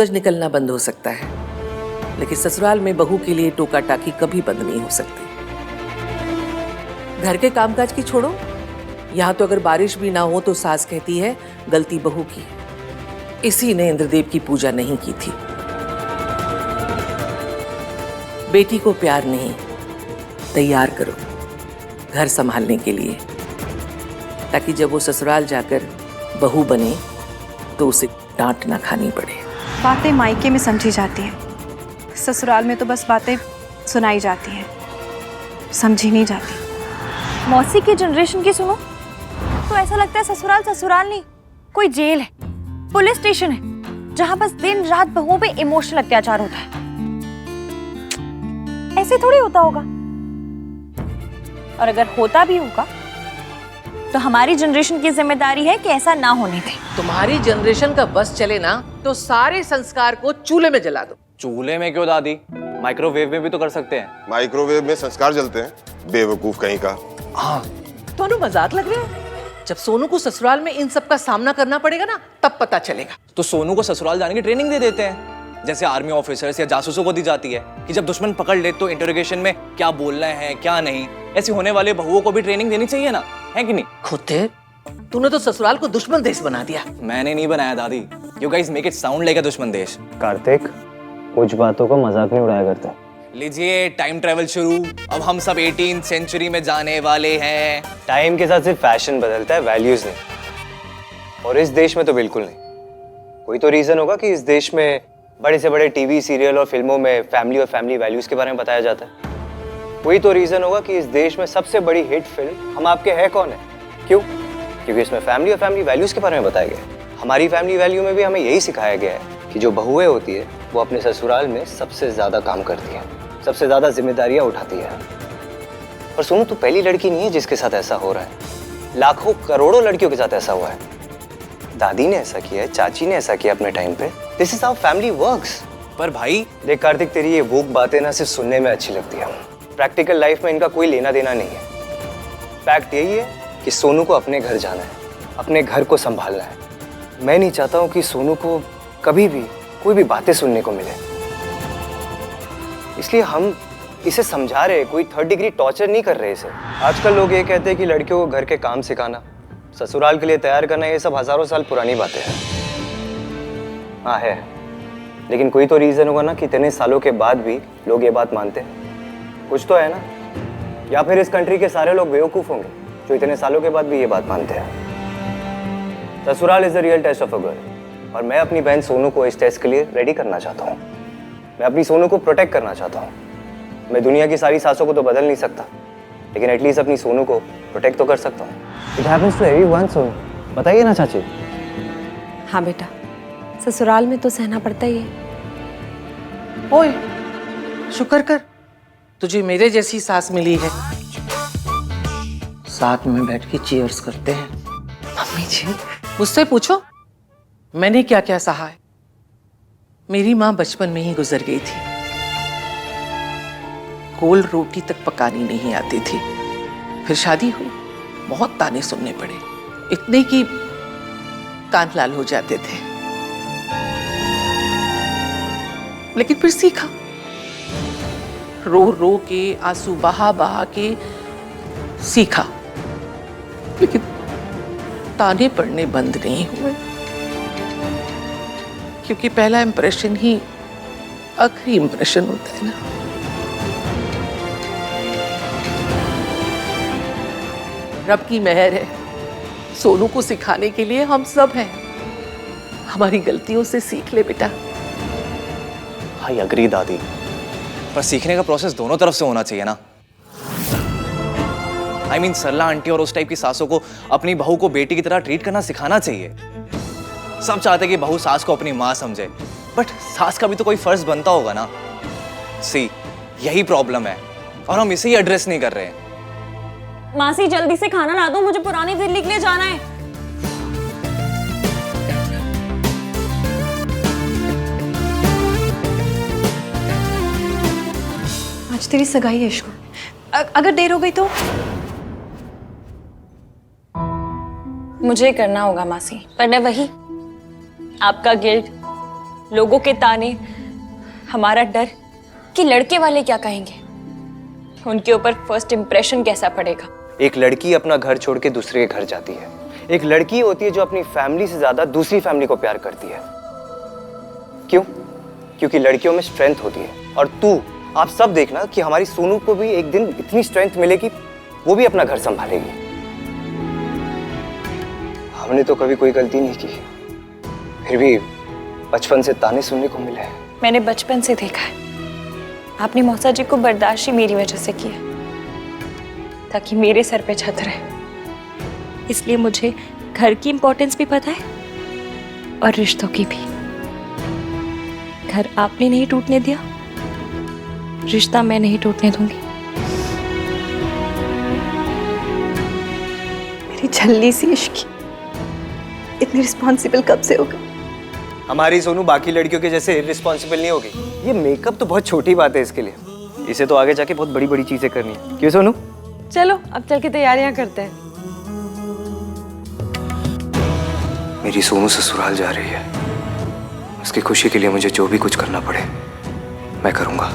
सूरज निकलना बंद हो सकता है, लेकिन ससुराल में बहू के लिए टोका टाकी कभी बंद नहीं हो सकती। घर के कामकाज की छोड़ो, यहाँ तो अगर बारिश भी ना हो तो सास कहती है गलती बहू की। इसी ने इंद्रदेव की पूजा नहीं की थी। बेटी को प्यार नहीं, तैयार करो घर संभालने के लिए, ताकि जब वो ससुराल जाकर बहू बने तो उसे डांट ना खानी पड़े। बातें मायके में समझी जाती हैं, ससुराल में तो बस बातें सुनाई जाती हैं, समझी नहीं जाती। मौसी की जनरेशन की सुनो तो ऐसा लगता है ससुराल ससुराल नहीं, कोई जेल है, पुलिस स्टेशन है, जहां बस दिन रात बहुओं पे इमोशनल अत्याचार होता है। ऐसे थोड़ी होता होगा, और अगर होता भी होगा तो हमारी जनरेशन की जिम्मेदारी है कि ऐसा ना होने दें। तुम्हारी जनरेशन का बस चले ना तो सारे संस्कार को चूल्हे में जला दो। चूल्हे में क्यों दादी, माइक्रोवेव में भी तो कर सकते हैं। माइक्रोवेव में संस्कार जलते हैं, बेवकूफ कहीं का। हाँ, दोनों मजाक लग रहे हो? जब सोनू को ससुराल में इन सब का सामना करना पड़ेगा ना, तब पता चलेगा। तो सोनू को ससुराल जाने की ट्रेनिंग दे देते हैं, जैसे आर्मी ऑफिसर्स या जासूसों को दी जाती है कि जब दुश्मन पकड़ ले तो इंटरोगेशन में क्या बोलना है क्या नहीं। ऐसी होने वाले बहुओं को भी ट्रेनिंग देनी चाहिए ना, है कि नहीं? खुद तूने तो ससुराल को दुश्मन देश बना दिया। मैंने नहीं बनाया दादी, you guys make it sound like अ दुश्मन देश। कार्तिक, कुछ बातों का मजाक नहीं उड़ाया करते। लीजिए टाइम ट्रेवल शुरू। अब हम सब 18th सेंचुरी में जाने वाले हैं। टाइम के साथ सिर्फ फैशन बदलता है, वैल्यूज नहीं। और इस देश में तो बिल्कुल नहीं। कोई तो रीजन होगा कि इस देश में बड़े से बड़े टीवी सीरियल और फिल्मों में फैमिली और फैमिली वैल्यूज के बारे में बताया जाता है। कोई तो रीजन होगा कि इस देश में सबसे बड़ी हिट फिल्म हम आपके है कौन है। क्यों? क्योंकि इसमें फैमिली और फैमिली वैल्यूज के बारे में बताया गया है। हमारी फैमिली वैल्यू में भी हमें यही सिखाया गया है कि जो बहुएं होती है वो अपने ससुराल में सबसे ज्यादा काम करती है, सबसे ज्यादा जिम्मेदारियां उठाती है। पर सुनो, तू पहली लड़की नहीं है जिसके साथ ऐसा हो रहा है। लाखों करोड़ों लड़कियों के साथ ऐसा हुआ है। दादी ने ऐसा किया है, चाची ने ऐसा किया अपने टाइम पे। This is how family works. पर भाई देख कार्तिक, तेरी ये वोक बातें ना सिर्फ सुनने में अच्छी लगती है, प्रैक्टिकल लाइफ में इनका कोई लेना देना नहीं है। फैक्ट यही है कि सोनू को अपने घर जाना है, अपने घर को संभालना है। मैं नहीं चाहता हूँ कि सोनू को कभी भी कोई भी बातें सुनने को मिले, इसलिए हम इसे समझा रहे, कोई 3rd डिग्री टॉर्चर नहीं कर रहे इसे। आजकल लोग ये कहते हैं कि लड़कियों को घर के काम सिखाना, ससुराल के लिए तैयार करना, ये सब हजारों साल पुरानी बातें हैं। हाँ है, लेकिन कोई तो रीजन होगा ना कि इतने सालों के बाद भी लोग ये बात मानते हैं। कुछ तो है ना, या फिर इस कंट्री के सारे लोग बेवकूफ होंगे जो इतने सालों के बाद भी ये बात मानते हैं। ससुराल is the real test of a girl, और मैं अपनी बहन सोनू को इस टेस्ट के लिए रेडी करना चाहता हूँ। मैं अपनी सोनू को प्रोटेक्ट करना चाहता हूँ। मैं दुनिया की सारी सासों को तो बदल नहीं सकता, लेकिन एटलीस्ट अपनी सोनू को प्रोटेक्ट तो कर सकता हूँ। It happens to everyone Sonu, बताइए ना चाची। हाँ बेटा, ससुराल में तो सहना पड़ता ही है। ओए, शुक्र कर तुझे मेरे जैसी सास मिली है। साथ में बैठ के चीयर्स करते हैं। मम्मी जी, मुझसे पूछो मैंने क्या क्या सहा है। मेरी माँ बचपन में ही गुजर गई थी, गोल रोटी तक पकानी नहीं आती थी। फिर शादी हुई, बहुत ताने सुनने पड़े, इतने कि कान लाल हो जाते थे, लेकिन फिर सीखा। रो रो के, आंसू बहा बहा के सीखा, लेकिन ताने पड़ने बंद नहीं हुए, क्योंकि पहला इंप्रेशन ही आखिरी इंप्रेशन होता है ना। रब की मेहर है, सोनू को सिखाने के लिए हम सब हैं। हमारी गलतियों से सीख ले बेटा। आई अग्री दादी, पर सीखने का प्रोसेस दोनों तरफ से होना चाहिए ना। आई मीन सरला आंटी और उस टाइप की सासों को अपनी बहू को बेटी की तरह ट्रीट करना सिखाना चाहिए। सब चाहते कि बहू सास को अपनी माँ समझे, बट सास का भी तो कोई फर्ज बनता होगा ना। सी, यही प्रॉब्लम है और हम इसे ही एड्रेस नहीं कर रहे हैं। मासी जल्दी से खाना ला दो, मुझे पुरानी दिल्ली के लिए जाना है। आज तेरी सगाई है इश्को, अगर देर हो गई तो? मुझे करना होगा मासी, पर वही आपका गिल्ट, लोगों के ताने, हमारा डर कि लड़के वाले क्या कहेंगे, उनके ऊपर फर्स्ट इंप्रेशन कैसा पड़ेगा। एक लड़की अपना घर छोड़ के दूसरे के घर जाती है। एक लड़की होती है जो अपनी फैमिली से ज्यादा दूसरी फैमिली को प्यार करती है। क्यों? क्योंकि लड़कियों में स्ट्रेंथ होती है। और तू, आप सब देखना कि हमारी सोनू को भी एक दिन इतनी स्ट्रेंथ मिलेगी, वो भी अपना घर संभालेगी। हमने तो कभी कोई गलती नहीं की, फिर भी बचपन से ताने सुनने को मिले हैं। मैंने बचपन से देखा है, आपने मौसा जी को बर्दाश्त ही मेरी वजह से किया, ताकि मेरे सर पे छत रहे। इसलिए मुझे घर की इंपॉर्टेंस भी पता है और रिश्तों की भी। घर आपने नहीं टूटने दिया, रिश्ता मैं नहीं टूटने दूंगी। मेरी झल्ली सी इश्क इतनी रिस्पॉन्सिबल कब से हो गई? हमारी सोनू बाकी लड़कियों के जैसे रिस्पॉन्सिबल नहीं होगी। ये मेकअप तो बहुत छोटी बात है इसके लिए, इसे तो आगे जाके बहुत बड़ी बड़ी चीजें करनी है। क्यों सोनू? चलो अब चल के तैयारियां करते हैं। मेरी सोनू ससुराल जा रही है, उसकी खुशी के लिए मुझे जो भी कुछ करना पड़े मैं करूंगा।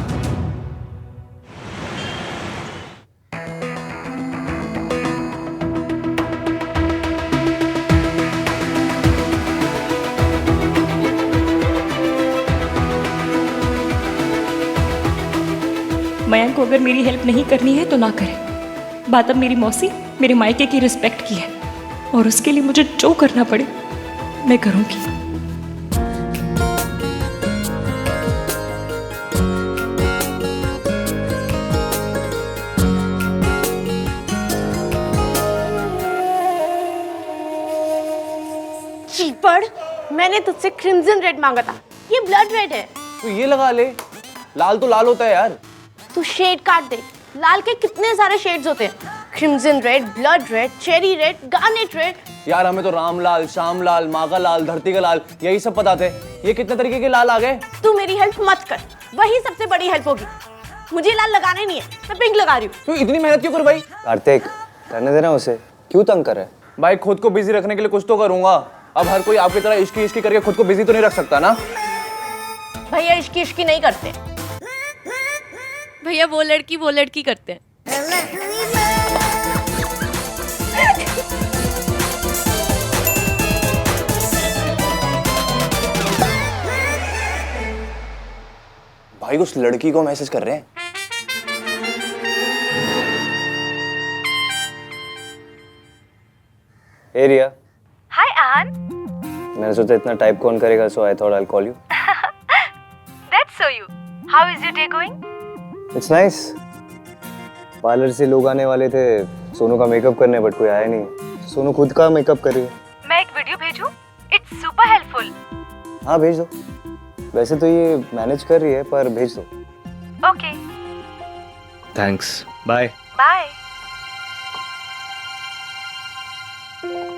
मयंक को अगर मेरी हेल्प नहीं करनी है तो ना करे। बात अब मेरी मौसी, मेरे मायके की रिस्पेक्ट की है, और उसके लिए मुझे जो करना पड़े मैं करूंगी। चीपड़, मैंने तुझसे क्रिम्सन रेड मांगा था, ये ब्लड रेड है। तो ये लगा ले, लाल तो लाल होता है यार। तू शेड काट दे, लाल के कितने सारे शेड्स होते हैं। Crimson red, blood red, cherry red, garnet red. यार हमें तो राम लाल, श्याम लाल, माँ का लाल, धरती का लाल, यही सब पता थे। ये कितने तरीके के लाल आ गए। तू मेरी हेल्प मत कर, वही सबसे बड़ी हेल्प होगी। मुझे लाल लगाना ही नहीं है, मैं पिंक लगा रही हूँ। तू इतनी मेहनत क्यों कर भाई? कार्तिक, करने देना उसे, क्यों तंग कर रहा है? भाई खुद को बिजी रखने के लिए कुछ तो करूंगा। अब हर कोई आपकी तरह इश्की इश्की करके खुद को बिजी तो नहीं रख सकता ना। भैया इश्की इश्की नहीं करते, भैया वो लड़की करते हैं। भाई उस लड़की को मैसेज कर रहे हैं। हे रिया। हाय आन। मैंने सोचा इतना टाइप कौन करेगा, so I thought I will call you. That's so you. How is your day going? It's nice. Parlour से लोग आने वाले थे सोनू का मेकअप करने, बट कोई आया नहीं। सोनू खुद का मेकअप कर रही है। मैं एक वीडियो भेजूं? It's super helpful. हाँ भेज दो। वैसे तो ये मैनेज कर रही है, पर भेज दो। Okay, thanks, bye. बाय।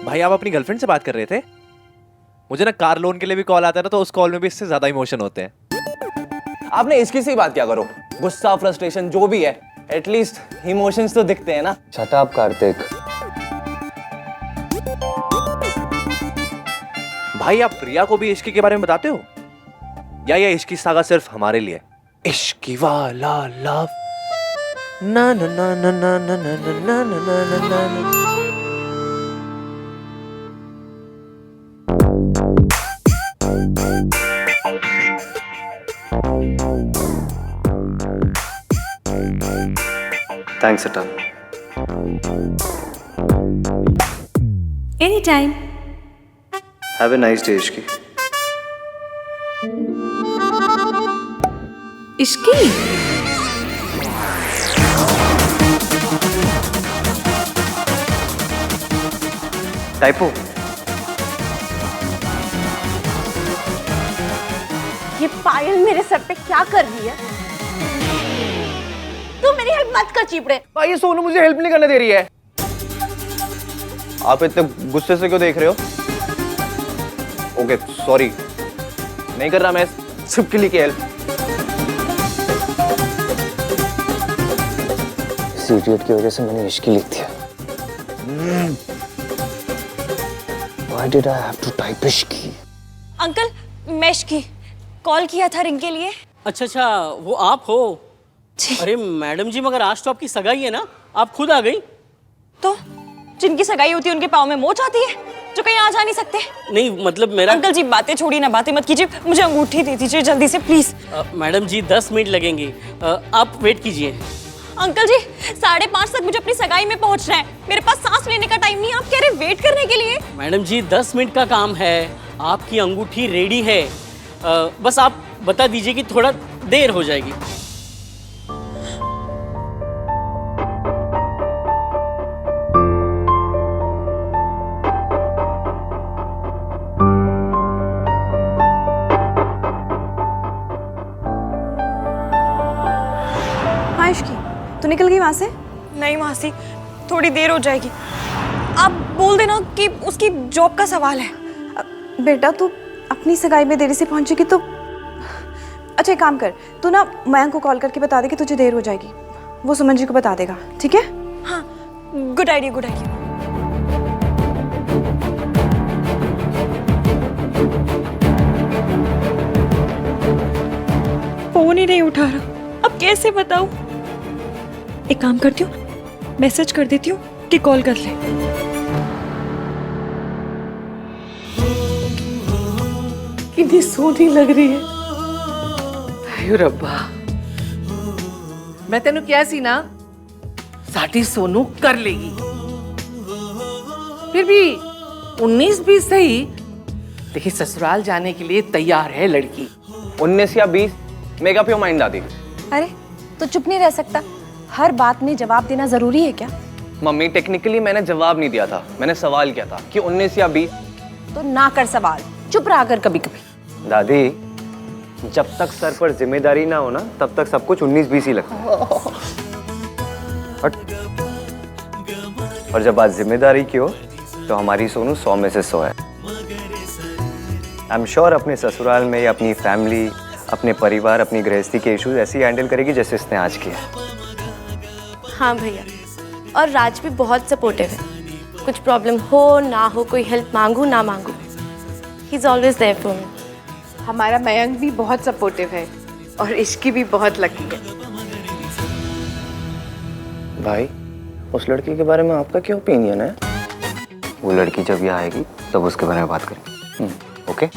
भाई आप अपनी गर्लफ्रेंड से बात कर रहे थे? मुझे ना कार लोन के लिए भी कॉल आता है ना, तो उस कॉल में भी इससे ज्यादा इमोशन होते हैं। आपने इसकी से ही बात क्या करो, गुस्सा, फ्रस्ट्रेशन जो भी है, एटलीस्ट इमोशंस तो दिखते हैं ना। Shut up Kartik. भाई आप प्रिया को भी इश्की के बारे में बताते हो, या ये इश्की सागा सिर्फ हमारे लिए? इश्की वाला लव ना ना ना ना ना ना ना ना ना ना ना ना। Thanks a ton. Anytime. Have a nice day Ishki. Ishki? Typo. ये पायल मेरे सर पे क्या कर रही है? तू मेरी हेल्प मत कर चीपड़े। भाई ये सोनू मुझे हेल्प नहीं करने दे रही है। आप इतने गुस्से से क्यों देख रहे हो? ओके सॉरी, नहीं कर रहा मैं सिर्फ के लिए की हेल्प। इस इडियट की वजह से मैंने इश्की लिख दिया। Why did I have to type Ishki? Uncle, मैं इश्की, कॉल किया था रिंग के लिए। अच्छा अच्छा, वो आप हो? अरे मैडम जी, मगर आज तो आपकी सगाई है ना, आप खुद आ गई? तो जिनकी सगाई होती है उनके पाँव में मोच आती है, जो कहीं आ जा नहीं सकते। नहीं मतलब मेरा। अंकल जी बातें छोड़िए ना, बातें मत कीजिए, मुझे अंगूठी दे दीजिए जल्दी से प्लीज। मैडम जी 10 मिनट लगेंगे, आप वेट कीजिए। अंकल जी 5:30 तक मुझे अपनी सगाई में पहुंचना है, मेरे पास सांस लेने का टाइम नहीं है, आप कह रहे वेट करने के लिए? मैडम जी 10 मिनट का काम है, आपकी अंगूठी रेडी है, बस आप बता दीजिए कि थोड़ा देर हो जाएगी। हाँ इश्की, तू निकल गई वहाँ से? नहीं मासी, थोड़ी देर हो जाएगी। आप बोल देना कि उसकी जॉब का सवाल है। बेटा तू अपनी सगाई में देरी से पहुंचेगी तो अच्छा एक काम कर, तू ना मयंक को कॉल करके बता दे कि तुझे देर हो जाएगी, वो सुमन जी को बता देगा, ठीक है? हाँ, good idea good idea. Phone ही नहीं उठा रहा, अब कैसे बताऊं? एक काम करती हूँ, मैसेज कर देती हूँ कि कॉल कर ले। कितनी सोनी लग रही है। आयो रब्बा, मैं तेनू क्या सी ना, साटी सोनू कर लेगी। फिर भी 19-20 सही, लेकिन ससुराल जाने के लिए तैयार है लड़की। 19 या 20 मेक अप योर माइंड दादी। अरे तो चुप नहीं रह सकता, हर बात में जवाब देना जरूरी है क्या? मम्मी टेक्निकली मैंने जवाब नहीं दिया था, मैंने सवाल किया था कि 19 या 20। तो ना कर सवाल, चुप रहा कर कभी कभी। दादी जब तक सर पर जिम्मेदारी ना हो ना, तब तक सब कुछ 19-20 ही लगता है। और जब बात जिम्मेदारी की हो तो हमारी सोनू 100 में से 100 है। आई एम श्योर अपने ससुराल में या अपनी फैमिली, अपने परिवार, अपनी गृहस्थी के इश्यूज ऐसे ही हैंडल करेगी जैसे इसने आज किया। हाँ भैया, और राज भी बहुत सपोर्टिव है, कुछ प्रॉब्लम हो ना हो, कोई हेल्प मांगू ना मांगू, he is always there for me. हमारा मयंक भी बहुत सपोर्टिव है और इश्की भी बहुत लकी है। भाई उस लड़की के बारे में आपका क्या ओपिनियन है? वो लड़की जब यहाँ आएगी तब उसके बारे में बात करेंगे। Okay?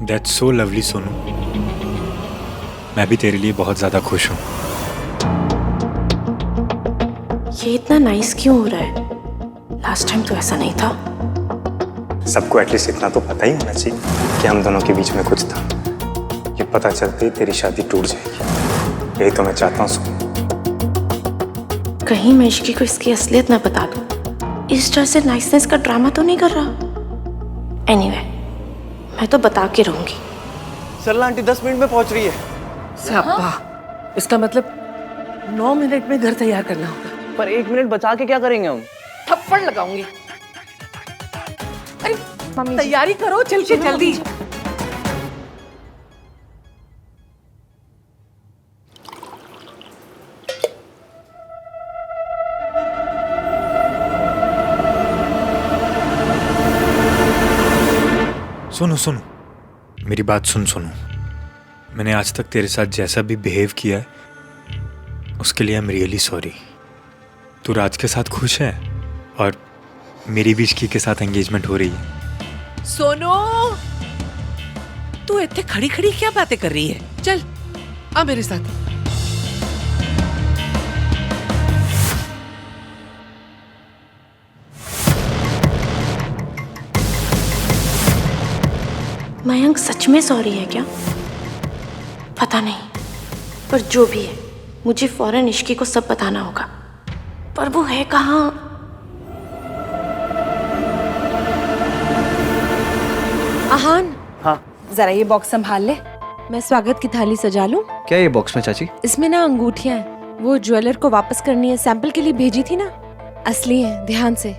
That's so lovely Sonu, मैं भी तेरे लिए बहुत ज्यादा खुश हूँ। ये इतना नाइस क्यों हो रहा है? लास्ट टाइम तो ऐसा नहीं था। सबको एटलीस्ट इतना तो पता ही होना चाहिए कि हम दोनों के बीच में कुछ था। ये पता चलते ही तेरी शादी टूट जाएगी, यही तो मैं चाहता हूँ सोनू। कहीं मैं इश्की को इसकी असलियत ना बता दूं। इस तरह से नाइसनेस का ड्रामा तो नहीं कर रहा। एनीवे, मैं तो बता के रहूंगी। सरला आंटी 10 मिनट में पहुंच रही है। सापा, इसका मतलब 9 मिनट में घर तैयार करना होगा। पर 1 मिनट बचा के क्या करेंगे हम? थप्पड़ लगाऊंगी। अरे मम्मी तैयारी करो, चल के जल्दी। सुनो सुनो, मेरी बात सुन सुनो। मैंने आज तक तेरे साथ जैसा भी बिहेव किया है उसके लिए आई एम रियली सॉरी। तू राज के साथ खुश है और मेरी भी इश्की के साथ एंगेजमेंट हो रही है। सोनू, तू इतने खड़ी खड़ी क्या बातें कर रही है? चल आ मेरे साथ। मयंक सच में सॉरी है क्या? पता नहीं, पर जो भी है मुझे फौरन इश्की को सब बताना होगा। पर वो है कहाँ? आहान, हाँ जरा ये बॉक्स संभाल ले, मैं स्वागत की थाली सजा लूं। क्या ये बॉक्स में चाची? इसमें ना अंगूठियां हैं, वो ज्वेलर को वापस करनी है, सैंपल के लिए भेजी थी ना, असली है, ध्यान से।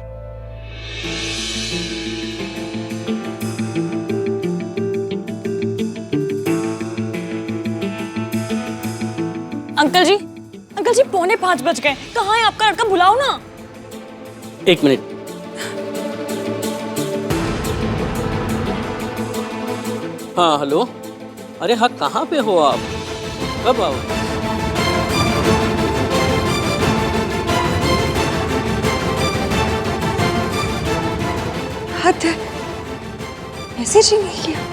अंकल जी 4:45 बज गए, कहाँ है आपका लड़का? बुलाओ ना। 1 मिनट। हाँ हेलो। अरे हाँ, कहाँ पे हो आप? कब आओ? हद है, मैसेज ही नहीं किया।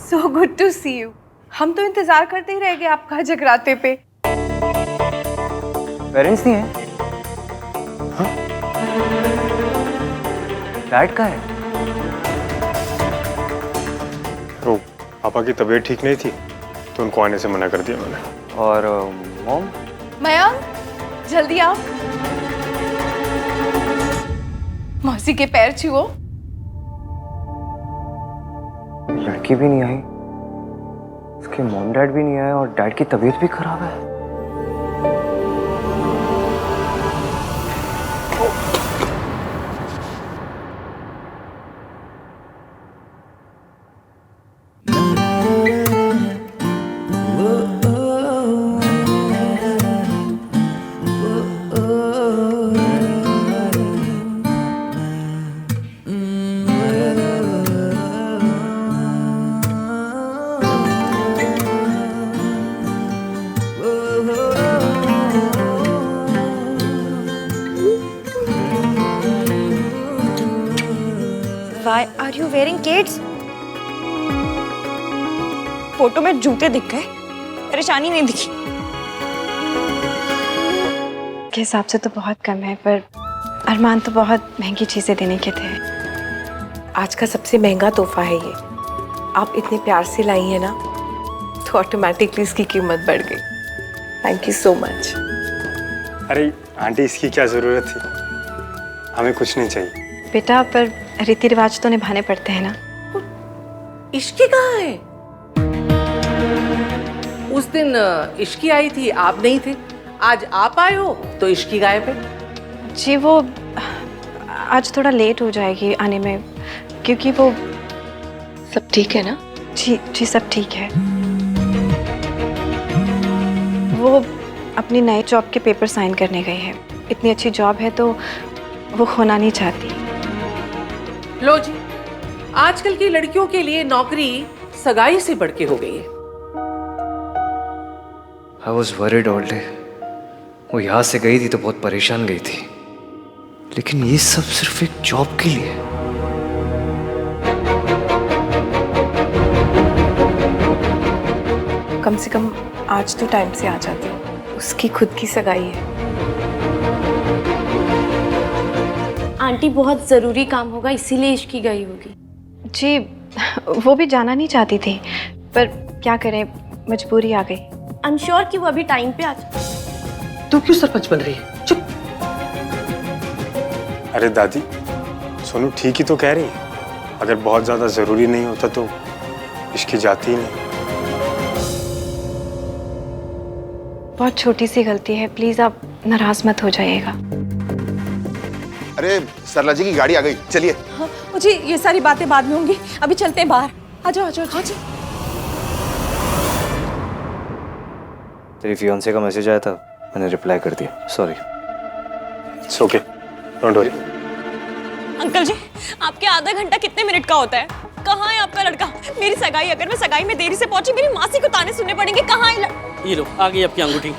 So good to see you. हम तो इंतजार करते ही रह गए आपका जगराते पे। पेरेंट्स नहीं है? हाँ? डैड का है? तो पापा की तबीयत ठीक नहीं थी तो उनको आने से मना कर दिया मैंने। और मॉम? मयंक, जल्दी आओ। मौसी के पैर छुओ। लड़की भी नहीं आई, उसके मॉम डैड भी नहीं आए और डैड की तबीयत भी खराब है। Why are you wearing kids? Photo में जूते दिख गए, परेशानी नहीं दिखी। के हिसाब से तो बहुत कम है, पर अरमान तो बहुत महंगी चीजें देने के थे। आज का सबसे महंगा तोहफा है ये। आप इतने प्यार से लाई है ना, तो ऑटोमेटिकली इसकी कीमत बढ़ गई। Thank you so much. अरे आंटी, इसकी क्या जरूरत थी? हमें कुछ नहीं चाहिए। बेटा, पर रीति रिवाज तो निभाने पड़ते हैं ना। इश्की कहाँ है? उस दिन इश्की आई थी, आप नहीं थे। आज आप आए हो तो इश्की गायब है। जी वो आज थोड़ा लेट हो जाएगी आने में, क्योंकि वो सब ठीक है ना? जी जी सब ठीक है। वो अपनी नई जॉब के पेपर साइन करने गई है। इतनी अच्छी जॉब है तो वो खोना नहीं चाहती। लो जी, आजकल की लड़कियों के लिए नौकरी सगाई से बढ़ के हो गई है। I was worried all day. वो यहाँ से गई थी तो बहुत परेशान गई थी, लेकिन ये सब सिर्फ एक जॉब के लिए। कम से कम आज तो टाइम से आ जाती। उसकी खुद की सगाई है। आंटी बहुत ज़रूरी काम होगा इसीलिए इश्की गई होगी। जी वो भी जाना नहीं चाहती थी, पर क्या करें, मजबूरी आ गई। आई एम श्योर कि वो अभी टाइम पे आ जाए। तू क्यों सरपंच बन रही है? चुप। अरे दादी, सोनू ठीक ही तो कह रही है। अगर बहुत ज्यादा जरूरी नहीं होता तो इसकी जाती ही नहीं। बहुत छोटी सी गलती है, प्लीज आप नाराज मत हो जाइएगा। अरे सरला जी की गाड़ी आ गई, चलिए। मुझे ये सारी बातें बाद में होंगी, अभी चलते हैं बाहर। आ जाओ आ जाओ। हाँ जी। तेरी फियांसे का मैसेज आया था, मैंने रिप्लाई कर दिया। Sorry. It's okay, don't worry. Uncle ji, आपके आधा घंटा कितने मिनट का होता है? कहाँ है आपका लड़का? मेरी सगाई, अगर मैं सगाई में देरी से पहुंची मेरी मासी को ताने सुनने पड़ेंगे। कहाँ है ये लो, आ गई आपकी अंगूठी।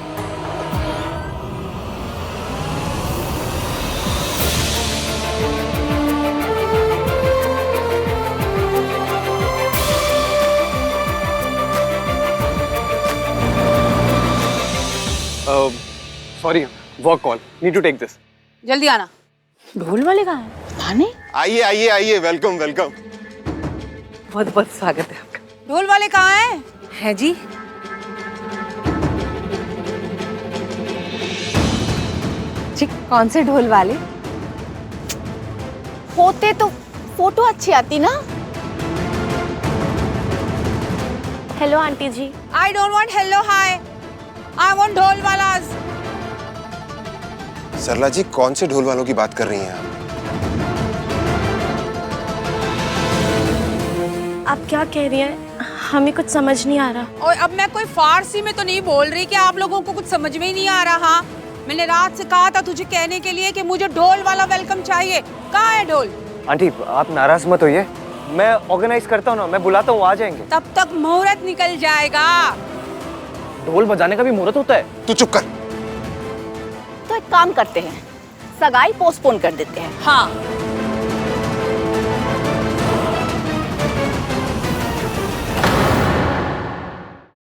Sorry, work call, need to take this. जल्दी आना। ढोल वाले कहाँ हैं? आने? आइए आइए आइए, वेलकम वेलकम। बहुत बहुत स्वागत है आपका। ढोल वाले कहाँ हैं? है जी। जी कौन से ढोल वाले? होते तो फोटो अच्छी आती ना। Hello aunty ji. I don't want hello hi, I want ढोल वालास। सरला जी, कौन से ढोल वालों की बात कर रही हैं आप? आप क्या कह रही हैं? हमें कुछ समझ नहीं आ रहा। और अब मैं कोई फारसी में तो नहीं बोल रही कि आप लोगों को कुछ समझ में ही नहीं आ रहा। मैंने रात से कहा था तुझे कहने के लिए कि मुझे ढोल वाला वेलकम चाहिए। कहाँ है ढोल? आंटी आप नाराज मत होइए, मैं ऑर्गेनाइज करता हूँ ना, मैं बुलाता हूँ, आ जाएंगे। तब तक मुहूर्त निकल जाएगा। ढोल बजाने का भी मुहूर्त होता है? तू चुप कर। तो एक काम करते हैं, सगाई पोस्टपोन कर देते हैं। हाँ